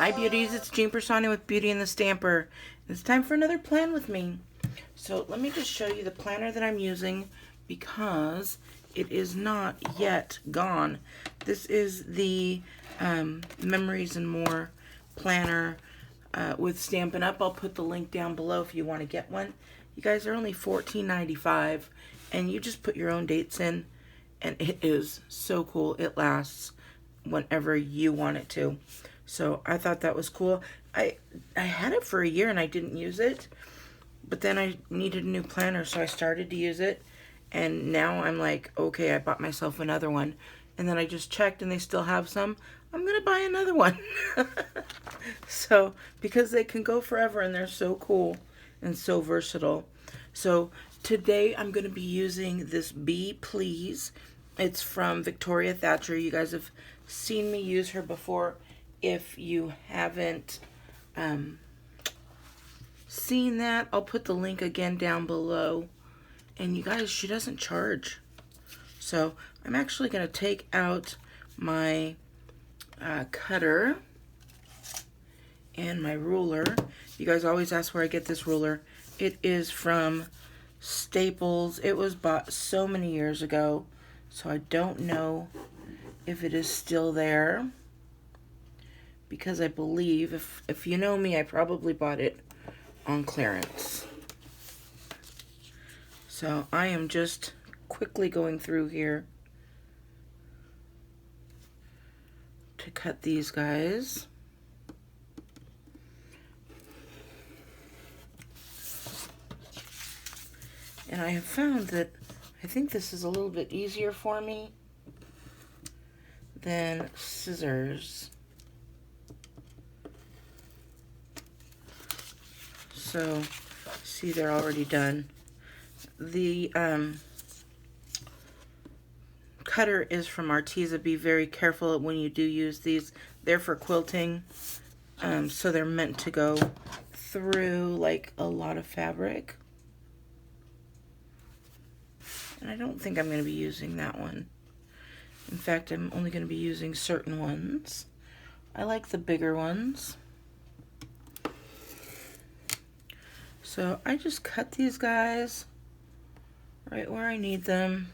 Hi beauties, it's Piersanti with Beauty and the Stamper. It's time for another plan with me. So let me just show you the planner that I'm using because it is not yet gone. This is the Memories and More planner with Stampin' Up. I'll put the link down below if you want to get one. You guys are only $14.95 and you just put your own dates in and it is so cool. It lasts whenever you want it to. So I thought that was cool. I had it for a year and I didn't use it, but then I needed a new planner, so I started to use it, and now I'm like, okay, I bought myself another one, and then I just checked and they still have some. I'm gonna buy another one. So because they can go forever and they're so cool and so versatile. So today I'm gonna be using this Be Please. It's from Victoria Thatcher. You guys have seen me use her before. If you haven't seen that, I'll put the link again down below. And you guys, she doesn't charge. So I'm actually going to take out my cutter and my ruler. You guys always ask where I get this ruler. It is from Staples. It was bought so many years ago, so I don't know if it is still there, because I believe, if you know me, I probably bought it on clearance. So I am just quickly going through here to cut these guys. And I have found that I think this is a little bit easier for me than scissors. So, see, they're already done. The cutter is from Arteza. Be very careful when you do use these. They're for quilting, so they're meant to go through like a lot of fabric. And I don't think I'm going to be using that one. In fact, I'm only going to be using certain ones. I like the bigger ones. So I just cut these guys right where I need them.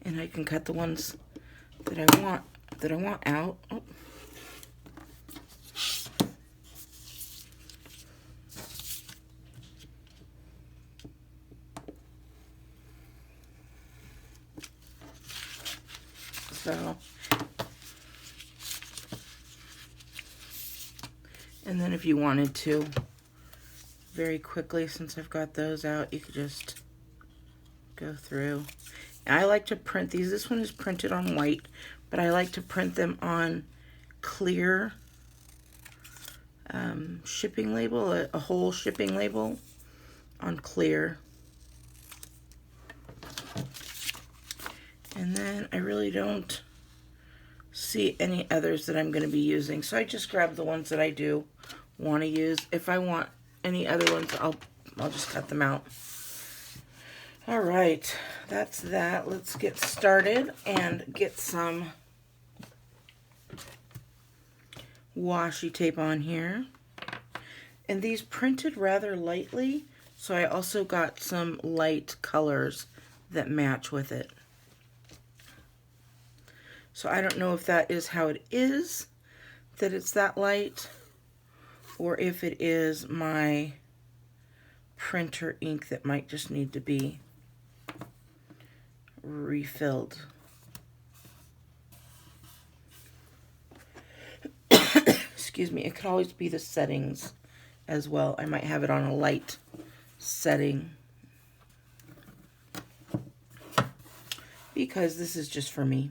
And I can cut the ones that I want out. Oh. So, and then if you wanted to, very quickly, since I've got those out, you could just go through. And I like to print these. This one is printed on white, but I like to print them on clear shipping label, a whole shipping label on clear. And then I really don't see any others that I'm going to be using, so I just grab the ones that I do want to use. If I want any other ones, I'll just cut them out. All right, that's that. Let's get started and get some washi tape on here. And these printed rather lightly, so I also got some light colors that match with it. So I don't know if that is how it is, that it's that light, or if it is my printer ink that might just need to be refilled. Excuse me, it could always be the settings as well. I might have it on a light setting, because this is just for me.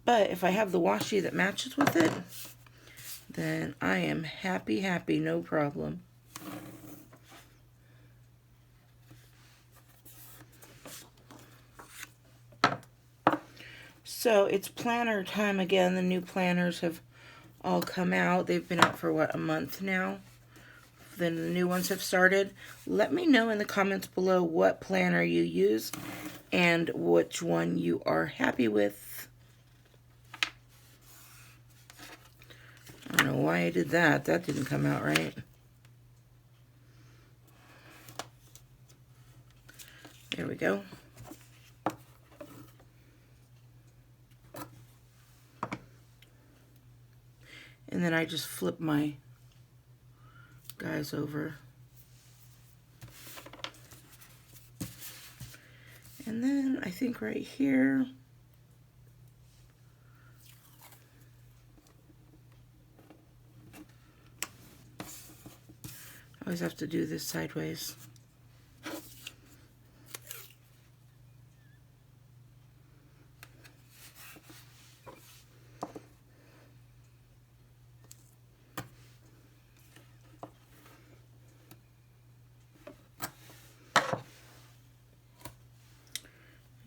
But if I have the washi that matches with it, then I am happy, no problem. So it's planner time again. The new planners have all come out. They've been out for, what, a month now? the new ones have started. Let me know in the comments below what planner you use and which one you are happy with. I don't know why I did that. That didn't come out right. There we go. And then I just flip my guys over. And then I think right here, I always have to do this sideways.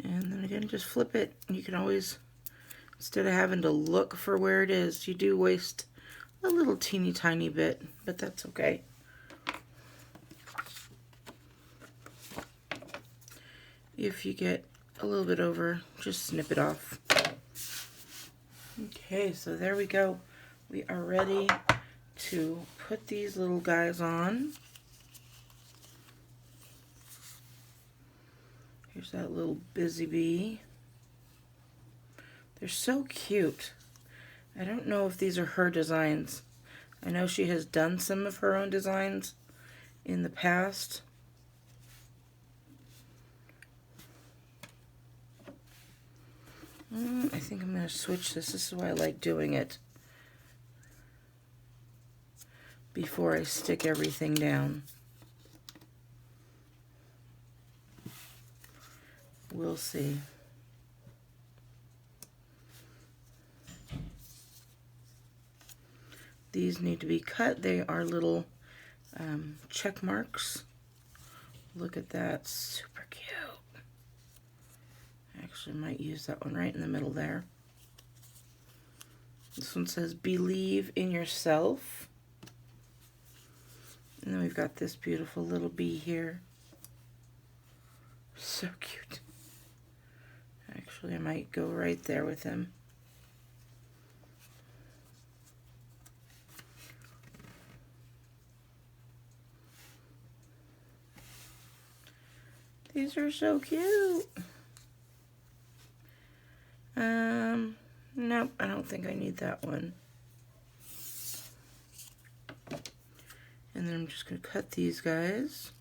And then again, just flip it. You can always, instead of having to look for where it is, you do waste a little teeny tiny bit, but that's okay. If you get a little bit over, just snip it off. Okay, so there we go. We are ready to put these little guys on. Here's that little busy bee. They're so cute. I don't know if these are her designs. I know she has done some of her own designs in the past. I think I'm going to switch this. This is why I like doing it before I stick everything down. We'll see. These need to be cut. They are little check marks. Look at that. Super cute. Actually might use that one right in the middle there. This one says believe in yourself. And then we've got this beautiful little bee here. So cute. Actually, I might go right there with him. These are so cute. Nope, I don't think I need that one. And then I'm just going to cut these guys.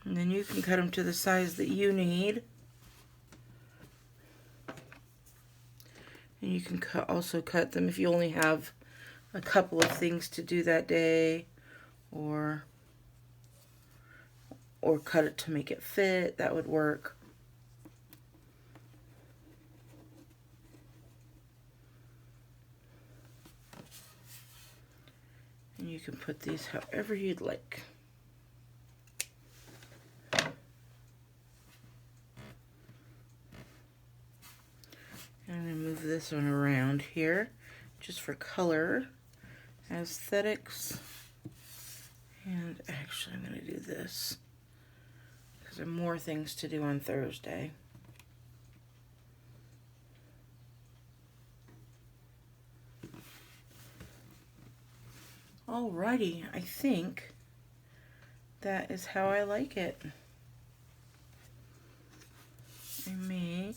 And then you can cut them to the size that you need. And you can also cut them if you only have a couple of things to do that day, or cut it to make it fit. That would work. And you can put these however you'd like. I'm going to move this one around here just for color, aesthetics, and actually I'm going to do this because there are more things to do on Thursday. Alrighty, I think that is how I like it. I may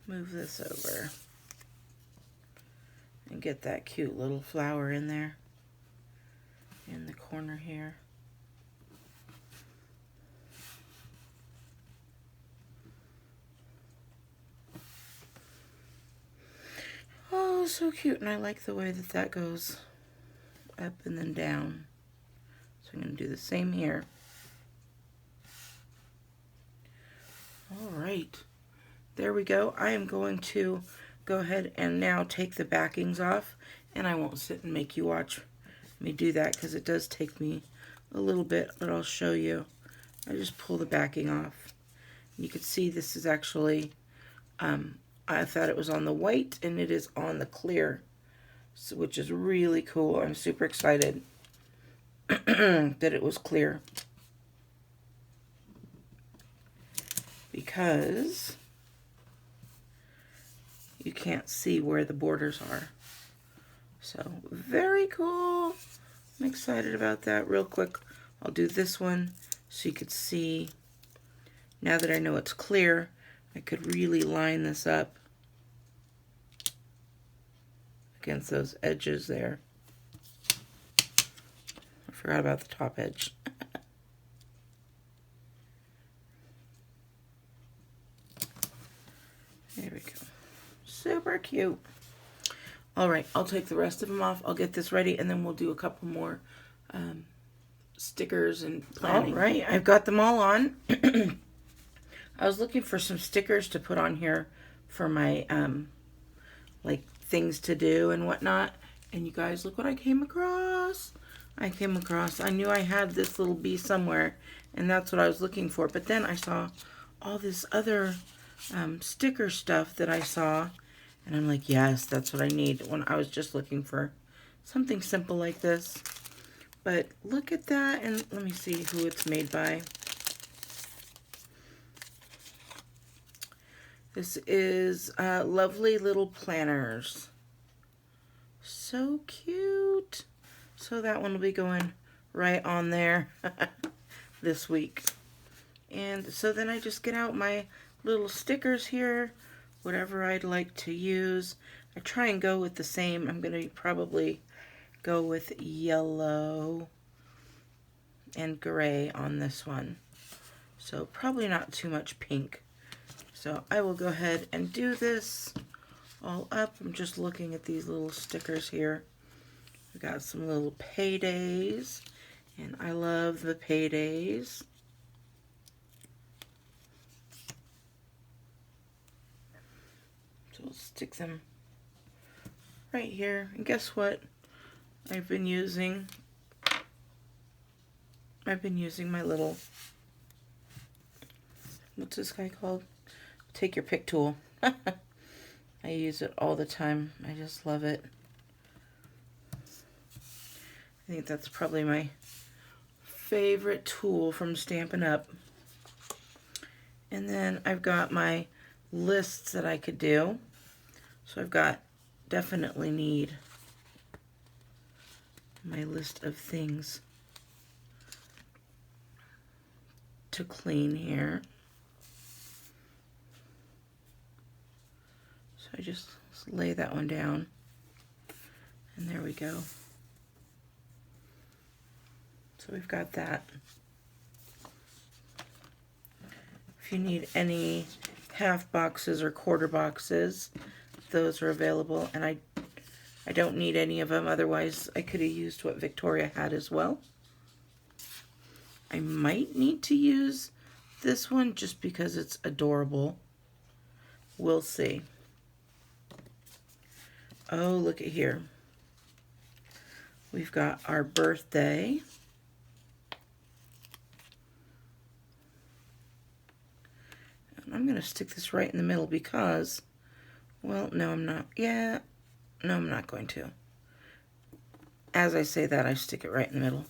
move this over and get that cute little flower in there in the corner here. Oh, so cute, and I like the way that that goes up and then down. So I'm going to do the same here. All right. There we go. I am going to go ahead and now take the backings off, and I won't sit and make you watch me do that because it does take me a little bit, but I'll show you I just pull the backing off. You can see this is actually, I thought it was on the white and it is on the clear, so, which is really cool. I'm super excited that it was clear, because you can't see where the borders are. So very cool. I'm excited about that. Real quick, I'll do this one so you could see. Now that I know it's clear, I could really line this up against those edges there. I forgot about the top edge. There we go. Super cute. All right, I'll take the rest of them off. I'll get this ready, and then we'll do a couple more stickers and planning. All right, I've got them all on. I was looking for some stickers to put on here for my like things to do and whatnot. And you guys, look what I came across. I knew I had this little bee somewhere, and that's what I was looking for. But then I saw all this other sticker stuff that I saw, and I'm like, yes, that's what I need, when I was just looking for something simple like this. But look at that, and let me see who it's made by. This is Lovely Little Planners. So cute. So that one will be going right on there this week. And so then I just get out my little stickers here, whatever I'd like to use. I try and go with the same. I'm going to probably go with yellow and gray on this one. So probably not too much pink. So I will go ahead and do this all up. I'm just looking at these little stickers here. We got some little paydays, and I love the paydays. So we'll stick them right here. And guess what? I've been using my little, what's this guy called? Take your pick tool. I use it all the time. I just love it. I think that's probably my favorite tool from Stampin' Up. And then I've got my lists that I could do. So I've got, definitely need my list of things to clean here. So I just lay that one down, and there we go. So we've got that. If you need any half boxes or quarter boxes, those are available, and I don't need any of them, otherwise I could have used what Victoria had as well. I might need to use this one just because it's adorable. We'll see. Oh, look at here. We've got our birthday. And I'm going to stick this right in the middle because, well, no, I'm not. Yeah, no, I'm not going to. As I say that, I stick it right in the middle.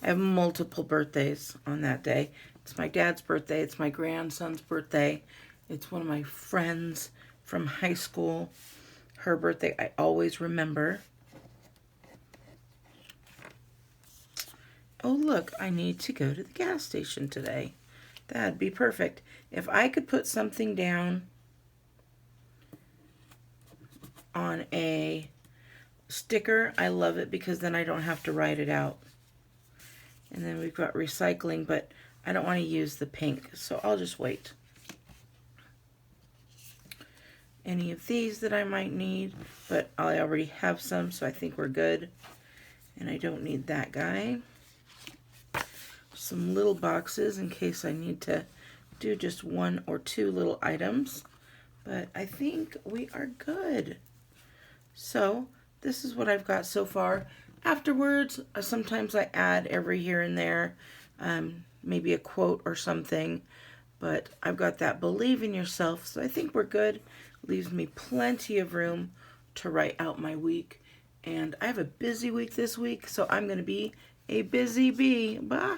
I have multiple birthdays on that day. It's my dad's birthday. It's my grandson's birthday. It's one of my friends from high school. Her birthday, I always remember. Oh, look, I need to go to the gas station today. That'd be perfect. If I could put something down on a sticker, I love it, because then I don't have to write it out. And then we've got recycling, but I don't want to use the pink, so I'll just wait. Any of these that I might need, but I already have some, so I think we're good. And I don't need that guy. Some little boxes in case I need to do just one or two little items. But I think we are good. So this is what I've got so far. Afterwards, sometimes I add every here and there. maybe a quote or something. But I've got that believe in yourself, so I think we're good. Leaves me plenty of room to write out my week. And I have a busy week this week, so I'm going to be a busy bee. Bah.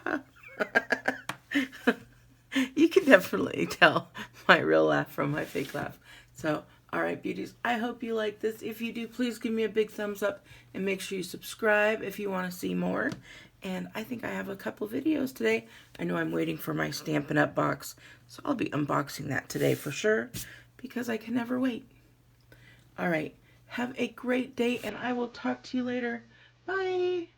You can definitely tell my real laugh from my fake laugh. So, all right, beauties, I hope you like this. If you do, please give me a big thumbs up and make sure you subscribe if you want to see more. And I think I have a couple videos today. I know I'm waiting for my Stampin' Up! Box, so I'll be unboxing that today for sure because I can never wait. All right, have a great day, and I will talk to you later. Bye.